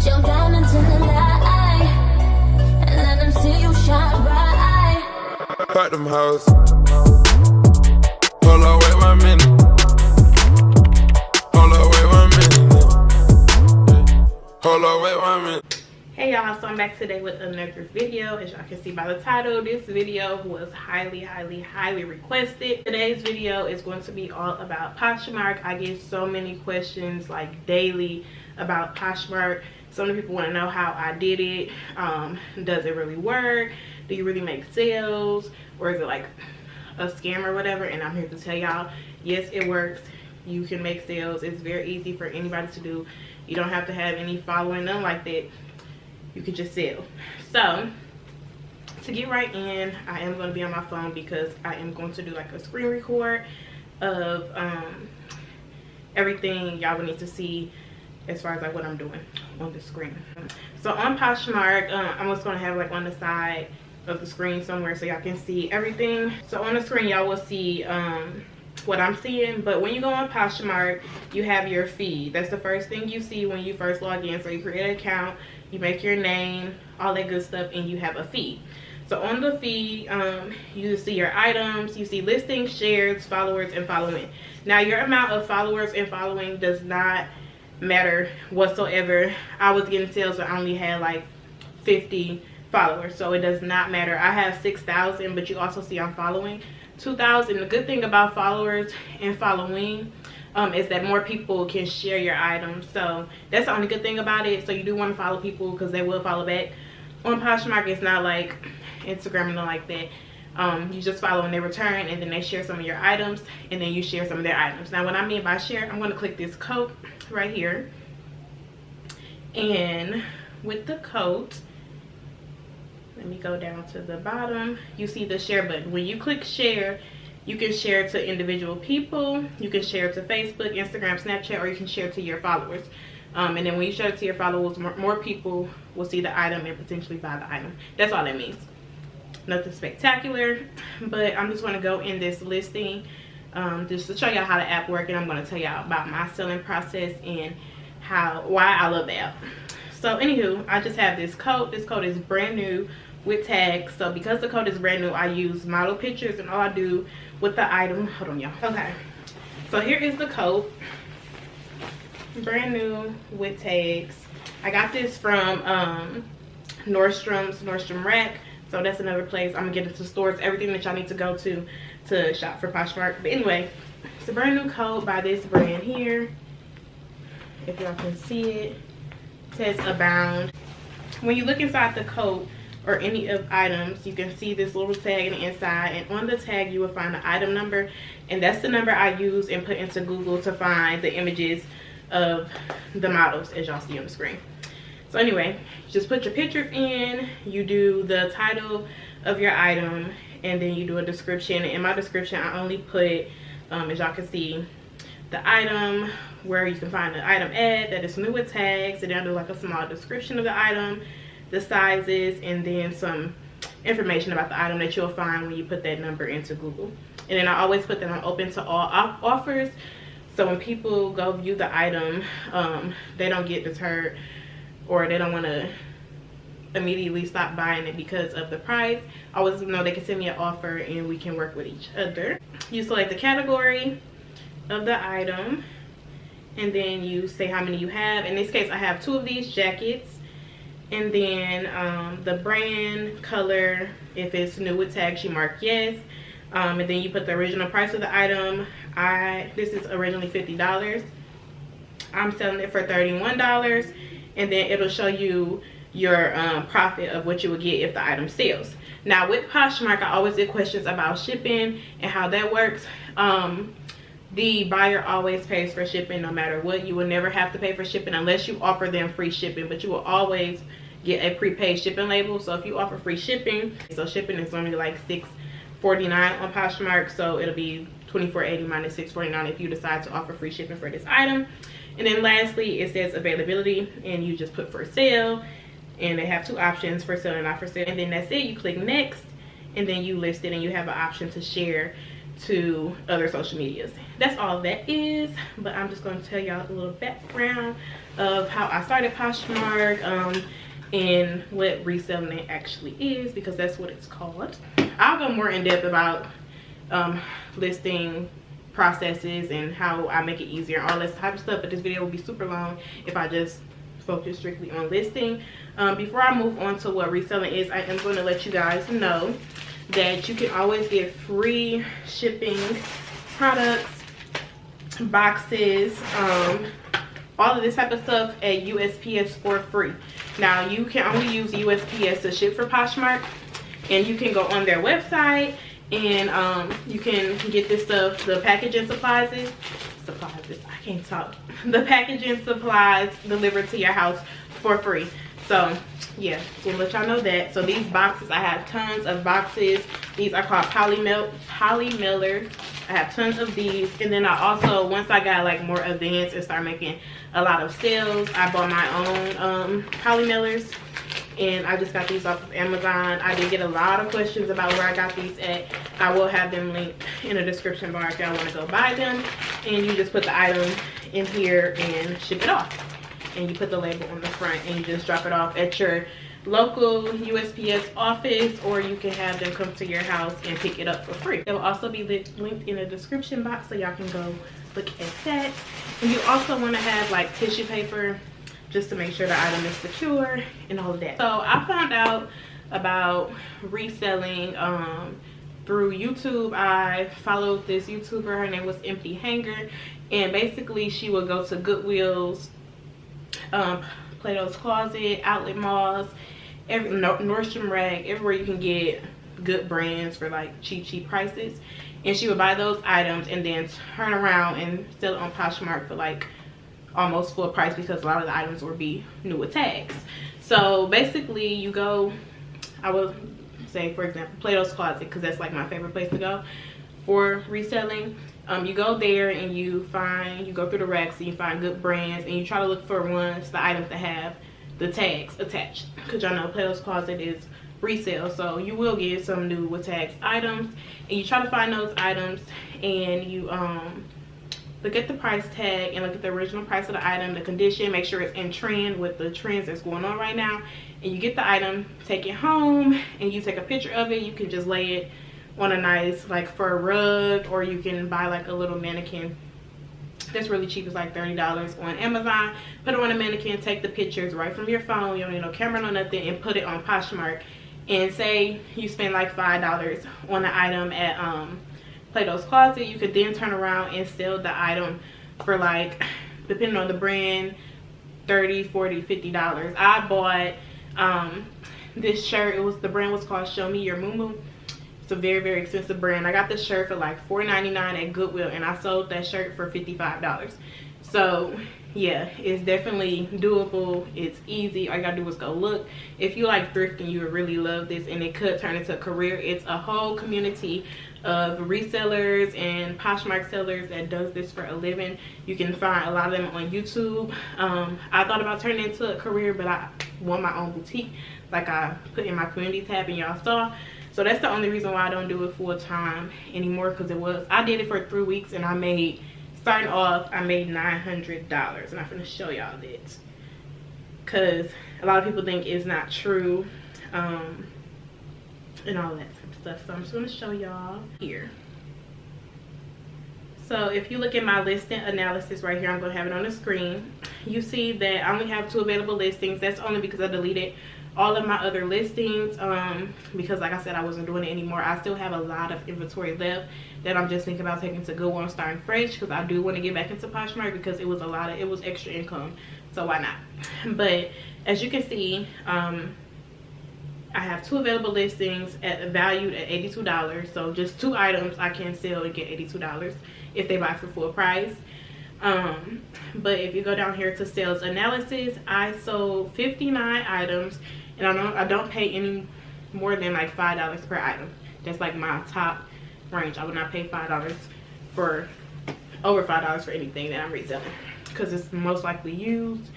Put your diamonds in the light and let them see you shine bright. Fuck them hoes. Hold on, wait 1 minute. Hold on, wait 1 minute. Hold on, wait 1 minute. Hey y'all, so I'm back today with another video. As y'all can see by the title, this video was highly requested. Today's video is going to be all about Poshmark. I get so many questions like daily about Poshmark. So many people want to know how I did it. Does it really work? Do you really make sales? Or is it like a scam or whatever? And I'm here to tell y'all, yes, it works. You can make sales. It's very easy for anybody to do. You don't have to have any following, nothing like that. You can just sell. So to get right in, I am going to be on my phone because I am going to do like a screen record of everything y'all will need to see as far as like what I'm doing on the screen. So on Poshmark, I'm just going to have like on the side of the screen somewhere so y'all can see everything. So on the screen y'all will see what I'm seeing, but when you go on Poshmark, you have your feed. That's the first thing you see when you first log in. So you create an account, you make your name, all that good stuff, and you have a feed. So on the feed, you see your items, you see listings, shares, followers, and following. Now your amount of followers and following does not matter whatsoever. I was getting sales but I only had like 50 followers, so it does not matter. I have 6,000, but you also see I'm following 2,000. The good thing about followers and following is that more people can share your items. So that's the only good thing about it. So you do want to follow people because they will follow back. On Poshmark, it's not like Instagram and like that. You just follow and they return, and then they share some of your items, and then you share some of their items. Now what I mean by share, I'm going to click this coat right here, and with the coat, let me go down to the bottom. You see the share button. When you click share, you can share to individual people, you can share to Facebook, Instagram, Snapchat, or you can share to your followers. And then when you share it to your followers, more people will see the item and potentially buy the item. That's all that means. Nothing spectacular, but I'm just going to go in this listing just to show y'all how the app works, and I'm going to tell y'all about my selling process and why I love the app. So anywho, I just have this coat. This coat is brand new with tags. So because the coat is brand new, I use model pictures, and all I do with the item, hold on y'all. Okay, so here is the coat, brand new with tags. I got this from Nordstrom Rack. So that's another place. I'm gonna get into stores, everything that y'all need to go to shop for Poshmark. But anyway, it's a brand new coat by this brand here. If y'all can see it, it says Abound. When you look inside the coat or any of items, you can see this little tag in the inside, and on the tag you will find the item number, and that's the number I use and put into Google to find the images of the models as y'all see on the screen. So anyway, just put your pictures in, you do the title of your item, and then you do a description. In my description, I only put, as y'all can see, the item, where you can find the item ad, that is new with tags, and then I do like a small description of the item, the sizes, and then some information about the item that you'll find when you put that number into Google. And then I always put that on open to all offers, so when people go view the item, they don't get deterred, or they don't want to immediately stop buying it because of the price. I always know they can send me an offer and we can work with each other. You select the category of the item, and then you say how many you have. In this case, I have 2 of these jackets, and then the brand, color, if it's new with tags, you mark yes, and then you put the original price of the item. This is originally $50. I'm selling it for $31, and then it'll show you your profit of what you would get if the item sells. Now with Poshmark, I always get questions about shipping and how that works. The buyer always pays for shipping no matter what. You will never have to pay for shipping unless you offer them free shipping, but you will always get a prepaid shipping label. So if you offer free shipping, so shipping is only like $6.49 on Poshmark, so it'll be $24.80 minus $6.49 if you decide to offer free shipping for this item. And then lastly, it says availability, and you just put for sale, and they have 2 options, for sale and not for sale, and then that's it. You click next, and then you list it, and you have an option to share to other social medias. That's all that is. But I'm just going to tell y'all a little background of how I started Poshmark, and what reselling actually is, because that's what it's called. I'll go more in depth about listing processes and how I make it easier and all this type of stuff, but this video will be super long if I just focus strictly on listing. Before I move on to what reselling is, I am going to let you guys know that you can always get free shipping, products, boxes, all of this type of stuff at USPS for free. Now, you can only use USPS to ship for Poshmark, and you can go on their website and you can get this stuff, the packaging supplies, I can't talk, the packaging supplies delivered to your house for free. So yeah, we'll let y'all know that. So these boxes, I have tons of boxes. These are called poly mailers. I have tons of these. And then I also, once I got like more advanced and start making a lot of sales, I bought my own poly mailers, and I just got these off of Amazon. I did get a lot of questions about where I got these at. I will have them linked in the description bar if y'all want to go buy them. And you just put the item in here and ship it off, and you put the label on the front, and you just drop it off at your local USPS office, or you can have them come to your house and pick it up for free. It will also be linked in the description box, so y'all can go look at that. And you also want to have like tissue paper just to make sure the item is secure and all of that. So I found out about reselling through YouTube. I followed this YouTuber, her name was Empty Hanger, and basically she would go to Goodwill's, Plato's Closet, outlet malls, Nordstrom Rack, everywhere you can get good brands for like cheap prices, and she would buy those items and then turn around and sell it on Poshmark for like almost full price, because a lot of the items would be new with tags. So basically you go, I would say for example Plato's Closet, because that's like my favorite place to go for reselling. You go there and you go through the racks and you find good brands, and you try to look for the items that have the tags attached, because y'all know Plato's Closet is resale, so you will get some new with tags items, and you try to find those items, and you look at the price tag and look at the original price of the item, the condition, make sure it's in trend with the trends that's going on right now, and you get the item, take it home, and you take a picture of it. You can just lay it on a nice like fur rug, or you can buy like a little mannequin that's really cheap. It's like $30 on Amazon. Put it on a mannequin, take the pictures right from your phone, you don't need no camera, no nothing, and put it on Poshmark. And say you spend like $5 on the item at Plato's Closet, you could then turn around and sell the item for like, depending on the brand, $30, $40, $50. I bought this shirt. The brand was called Show Me Your Moo. It's a very expensive brand. I got this shirt for like $4.99 at Goodwill, and I sold that shirt for $55. So yeah, it's definitely doable. It's easy. All you gotta do is go look. If you like thrifting, you would really love this, and it could turn into a career. It's a whole community of resellers and Poshmark sellers that does this for a living. You can find a lot of them on YouTube. I thought about turning it into a career, but I want my own boutique like I put in my community tab and y'all saw. So that's the only reason why I don't do it full time anymore, because I did it for 3 weeks, and starting off I made $900, and I'm gonna show y'all this because a lot of people think it's not true, and all that type of stuff. So I'm just gonna show y'all here. So if you look at my listing analysis right here, I'm gonna have it on the screen. You see that I only have 2 available listings. That's only because I deleted all of my other listings, because like I said, I wasn't doing it anymore. I still have a lot of inventory left that I'm just thinking about taking to Goodwill and starting fresh, because I do want to get back into Poshmark, because it was extra income, so why not? But as you can see, I have 2 available listings valued at $82. So just 2 items I can sell and get $82 if they buy for full price. But if you go down here to sales analysis, I sold 59 items, and I don't pay any more than like $5 per item. That's like my top range. I would not pay over $5 for anything that I'm reselling, because it's most likely used.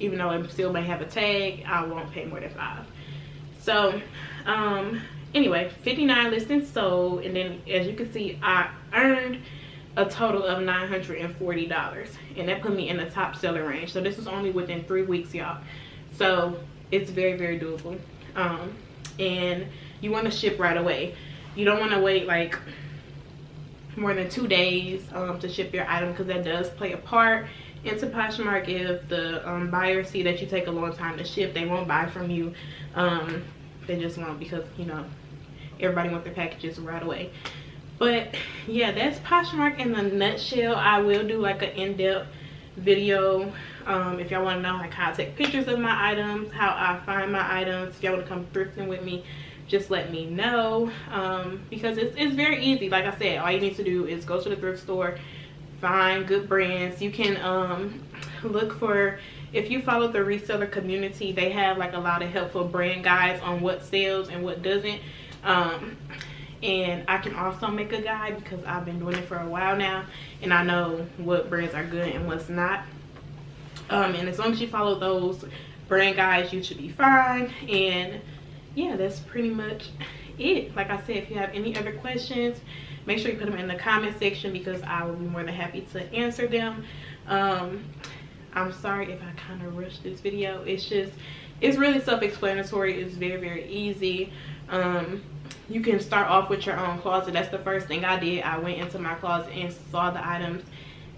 Even though it still may have a tag, I won't pay more than $5. So anyway, 59 listings sold, and then as you can see, I earned a total of $940, and that put me in the top seller range. So this was only within 3 weeks, y'all. So it's very, very doable. And you want to ship right away. You don't want to wait like more than 2 days to ship your item, because that does play a part into Poshmark. If the buyers see that you take a long time to ship, they won't buy from you. They just won't, because you know everybody wants their packages right away. But yeah, that's Poshmark in a nutshell. I will do like an in-depth video if y'all want to know like how I take pictures of my items, how I find my items. If y'all want to come thrifting with me, just let me know, because it's very easy. Like I said, all you need to do is go to the thrift store, find good brands. You can look for, if you follow the reseller community, they have like a lot of helpful brand guides on what sells and what doesn't. And I can also make a guide, because I've been doing it for a while now and I know what brands are good and what's not. And as long as you follow those brand guides, you should be fine. And yeah, that's pretty much it. Like I said, if you have any other questions, make sure you put them in the comment section, because I will be more than happy to answer them. I'm sorry if I kind of rushed this video. It's really self-explanatory. It's very, very easy. You can start off with your own closet. That's the first thing I did. I went into my closet and saw the items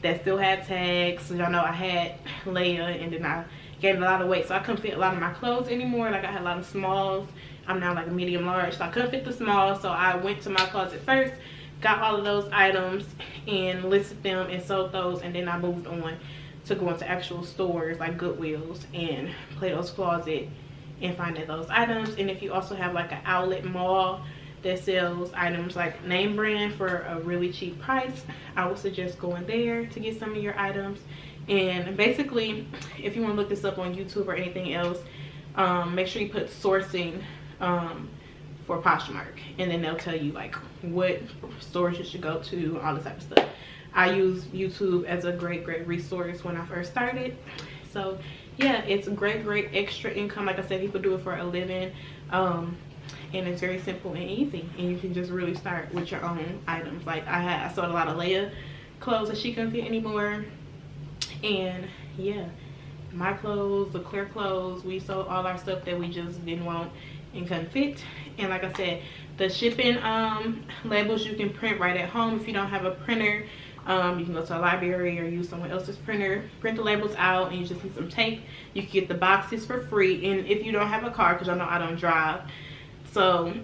that still had tags. So y'all know I had Leia, and then I gained a lot of weight, so I couldn't fit a lot of my clothes anymore. Like I had a lot of smalls. I'm now like a medium large, so I couldn't fit the small. So I went to my closet first, got all of those items and listed them and sold those, and then I moved on to go into actual stores like Goodwills and play those closet and finding those items. And if you also have like an outlet mall that sells items like name brand for a really cheap price, I would suggest going there to get some of your items. And basically, if you want to look this up on YouTube or anything else, make sure you put sourcing for Poshmark, and then they'll tell you like what stores you should go to, all this type of stuff. I use YouTube as a great resource when I first started. So yeah, it's a great extra income. Like I said, people do it for a living, and it's very simple and easy, and you can just really start with your own items. Like I sold a lot of Leia clothes that she couldn't fit anymore, and yeah, my clothes, the Claire clothes, we sold all our stuff that we just didn't want and couldn't fit. And like I said, the shipping labels you can print right at home. If you don't have a printer, you can go to a library or use someone else's printer, print the labels out, and you just need some tape. You can get the boxes for free. And if you don't have a car, because I know I don't drive, so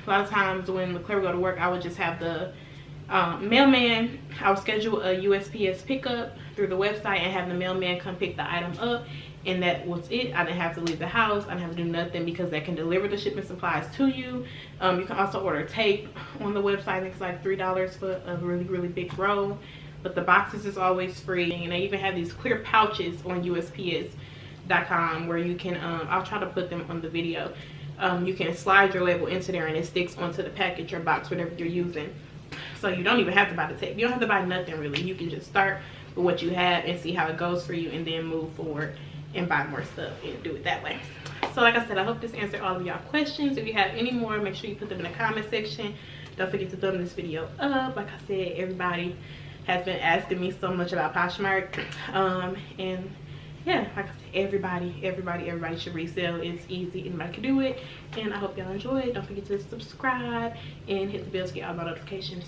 a lot of times when Claire would go to work, I would just have the mailman, I would schedule a USPS pickup through the website and have the mailman come pick the item up, and that was it. I didn't have to leave the house. I didn't have to do nothing, because they can deliver the shipping supplies to you. You can also order tape on the website. I think it's like $3 for a really big roll, but the boxes is always free. And they even have these clear pouches on USPS.com where you can I'll try to put them on the video. You can slide your label into there and it sticks onto the package or box, whatever you're using. So you don't even have to buy the tape. You don't have to buy nothing really. You can just start with what you have and see how it goes for you, and then move forward and buy more stuff and do it that way. So like I said, I hope this answered all of y'all questions. If you have any more, make sure you put them in the comment section. Don't forget to thumb this video up. Like I said, everybody has been asking me so much about Poshmark, and yeah, like I said, everybody should resell. It's easy, anybody can do it, and I hope y'all enjoy it. Don't forget to subscribe and hit the bell to get all my notifications.